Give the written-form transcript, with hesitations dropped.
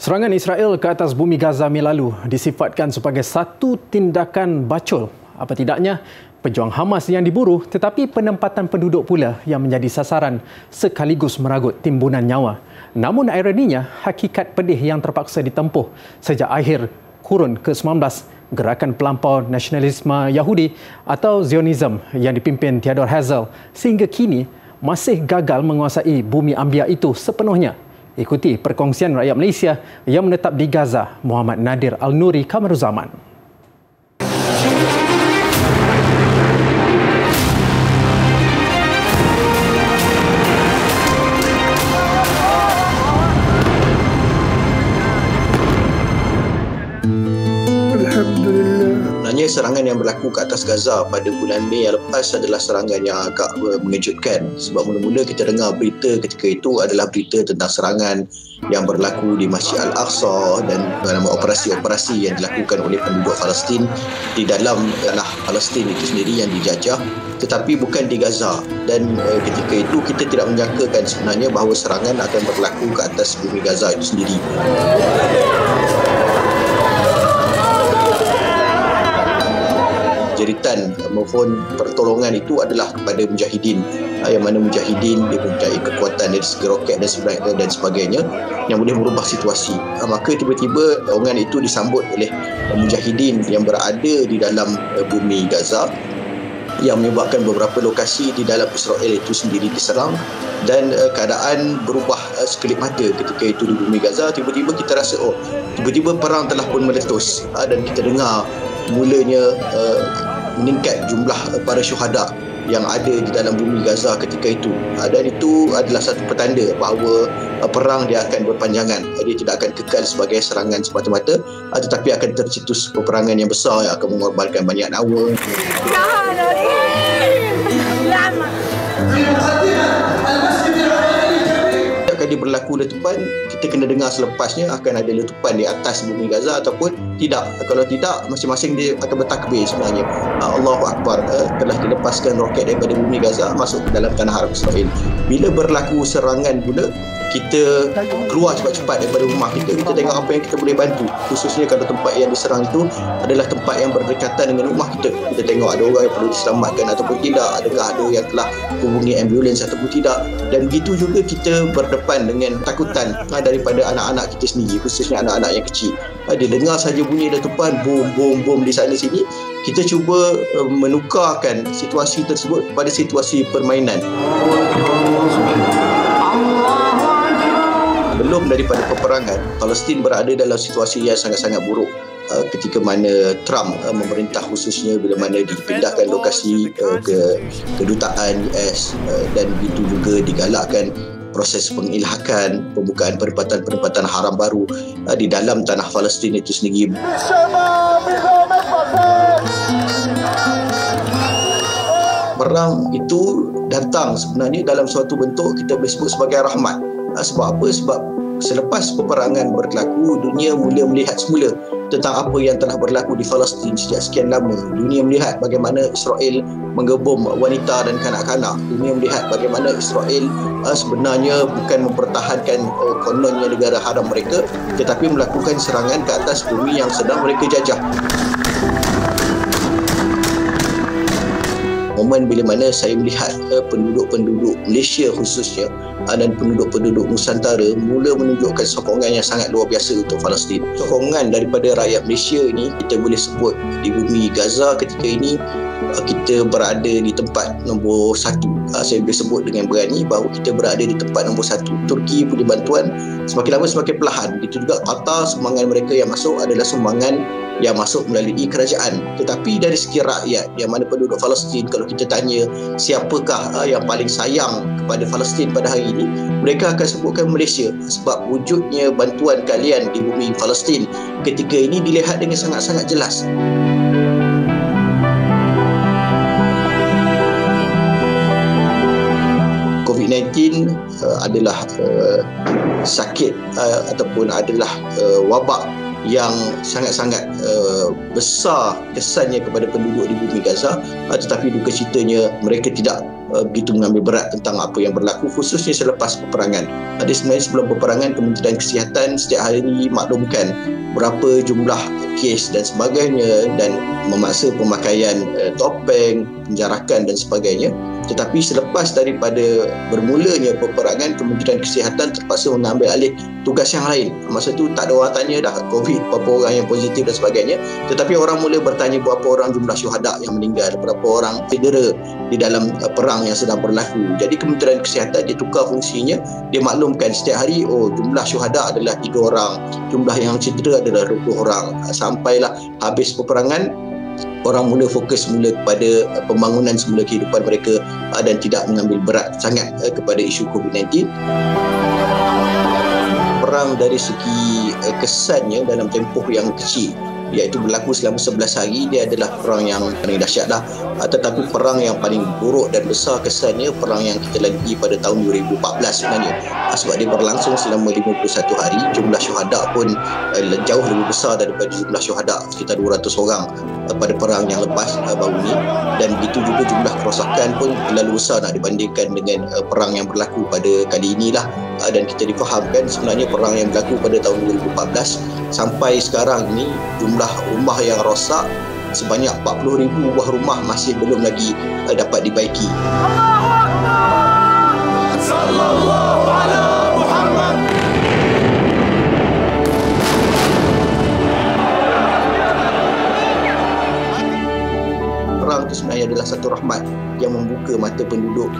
Serangan Israel ke atas bumi Gaza Mei lalu disifatkan sebagai satu tindakan bacol. Apa tidaknya, pejuang Hamas yang diburu tetapi penempatan penduduk pula yang menjadi sasaran sekaligus meragut timbunan nyawa. Namun ironinya, hakikat pedih yang terpaksa ditempuh sejak akhir kurun ke-19 gerakan pelampau nasionalisme Yahudi atau Zionism yang dipimpin Theodor Herzl sehingga kini masih gagal menguasai bumi ambia itu sepenuhnya. Ikuti perkongsian rakyat Malaysia yang menetap di Gaza, Muhammad Nadir Al-Nuri Kamaruzaman. Sebenarnya serangan yang berlaku ke atas Gaza pada bulan Mei yang lepas adalah serangan yang agak mengejutkan, sebab mula-mula kita dengar berita ketika itu adalah berita tentang serangan yang berlaku di Masjid Al-Aqsa dan operasi-operasi yang dilakukan oleh penduduk Palestin di dalam tanah Palestin itu sendiri yang dijajah, tetapi bukan di Gaza. Dan ketika itu kita tidak menjangkakan sebenarnya bahawa serangan akan berlaku ke atas bumi Gaza itu sendiri. Jeritan maupun pertolongan itu adalah kepada mujahidin, yang mana mujahidin dia mempunyai kekuatan dari segi roket dan sebagainya yang boleh merubah situasi. Maka tiba-tiba pertolongan itu disambut oleh mujahidin yang berada di dalam bumi Gaza, yang menyebabkan beberapa lokasi di dalam Israel itu sendiri diserang dan keadaan berubah sekelip mata ketika itu di bumi Gaza. Tiba-tiba kita rasa tiba-tiba perang telah pun meletus, dan kita dengar mulanya meningkat jumlah para syuhada yang ada di dalam bumi Gaza ketika itu, dan itu adalah satu petanda bahawa perang dia akan berpanjangan. Dia tidak akan kekal sebagai serangan semata-mata, tetapi akan tercetus peperangan yang besar yang akan mengorbankan banyak nyawa. Dia berlaku letupan, kita kena dengar selepasnya akan ada letupan di atas bumi Gaza ataupun tidak. Kalau tidak, masing-masing dia akan bertakbir sebenarnya. Allahu Akbar, telah dilepaskan roket daripada bumi Gaza masuk ke dalam tanah Arab Israel. Bila berlaku serangan pula, kita keluar cepat-cepat daripada rumah kita tengok apa yang kita boleh bantu, khususnya kalau tempat yang diserang itu adalah tempat yang berdekatan dengan rumah kita. Kita tengok ada orang yang perlu diselamatkan ataupun tidak, adakah ada yang telah hubungi ambulans ataupun tidak. Dan begitu juga kita berdepan dengan takutan daripada anak-anak kita sendiri, khususnya anak-anak yang kecil. Dia dengar saja bunyi letupan, bom di sana sini, kita cuba menukarkan situasi tersebut pada situasi permainan. Belum daripada peperangan, Palestin berada dalam situasi yang sangat-sangat buruk ketika mana Trump memerintah, khususnya bila mana dipindahkan lokasi ke kedutaan US, dan begitu juga digalakkan proses pengilhakan pembukaan perempatan haram baru di dalam tanah Palestin itu sendiri. Perang itu datang sebenarnya dalam suatu bentuk kita boleh sebut sebagai rahmat. Sebab apa? Sebab selepas peperangan berlaku, dunia mula melihat semula tentang apa yang telah berlaku di Palestin sejak sekian lama. Dunia melihat bagaimana Israel menggebom wanita dan kanak-kanak. Dunia melihat bagaimana Israel sebenarnya bukan mempertahankan kononnya negara haram mereka, tetapi melakukan serangan ke atas bumi yang sedang mereka jajah. Momen bila mana saya melihat penduduk-penduduk Malaysia khususnya dan penduduk-penduduk Nusantara mula menunjukkan sokongan yang sangat luar biasa untuk Palestin. Sokongan daripada rakyat Malaysia ini kita boleh sebut di bumi Gaza ketika ini kita berada di tempat nombor 1. Saya boleh sebut dengan berani bahawa kita berada di tempat nombor 1. Turki punya bantuan semakin lama semakin perlahan. Itu juga Qatar, sumbangan mereka yang masuk adalah sumbangan yang masuk melalui kerajaan. Tetapi dari segi rakyat, yang mana penduduk Palestin, kalau kita tanya siapakah yang paling sayang kepada Palestin pada hari ini, mereka akan sebutkan Malaysia, sebab wujudnya bantuan kalian di bumi Palestin ketika ini dilihat dengan sangat-sangat jelas. COVID-19 adalah sakit ataupun adalah wabak yang sangat-sangat besar kesannya kepada penduduk di bumi Gaza, tetapi duka citanya mereka tidak begitu mengambil berat tentang apa yang berlaku, khususnya selepas peperangan. Jadi sebenarnya sebelum peperangan, Kementerian Kesihatan setiap hari maklumkan berapa jumlah kes dan sebagainya dan memaksa pemakaian topeng, penjarakan dan sebagainya. Tetapi selepas daripada bermulanya peperangan, Kementerian Kesihatan terpaksa mengambil alih tugas yang lain. Masa tu tak ada orang tanya dah COVID, berapa orang yang positif dan sebagainya. Tetapi orang mula bertanya berapa orang jumlah syuhada yang meninggal, berapa orang cedera di dalam perang yang sedang berlaku. Jadi Kementerian Kesihatan dia tukar fungsinya, dia maklumkan setiap hari, jumlah syuhada adalah 3 orang, jumlah yang cedera adalah 20 orang. Sampailah habis peperangan, orang mula fokus semula kepada pembangunan semula kehidupan mereka dan tidak mengambil berat sangat kepada isu COVID-19. Perang dari segi kesannya dalam tempoh yang kecil, iaitu berlaku selama 11 hari, dia adalah perang yang paling dahsyat dah. Tetapi perang yang paling buruk dan besar kesannya perang yang kita lalui pada tahun 2014 sebenarnya, sebab dia berlangsung selama 51 hari. Jumlah syuhada pun jauh lebih besar daripada jumlah syuhada, sekitar 200 orang pada perang yang lepas baru ni, dan begitu juga jumlah kerosakan pun terlalu besar nak dibandingkan dengan perang yang berlaku pada kali inilah. Dan kita difahamkan sebenarnya perang yang berlaku pada tahun 2014 sampai sekarang ini, jumlah rumah yang rosak sebanyak 40,000 buah rumah masih belum lagi dapat dibaiki. Sallallahu ala Muhammad. Perang itu sebenarnya adalah satu rahmat yang membuka mata penduduk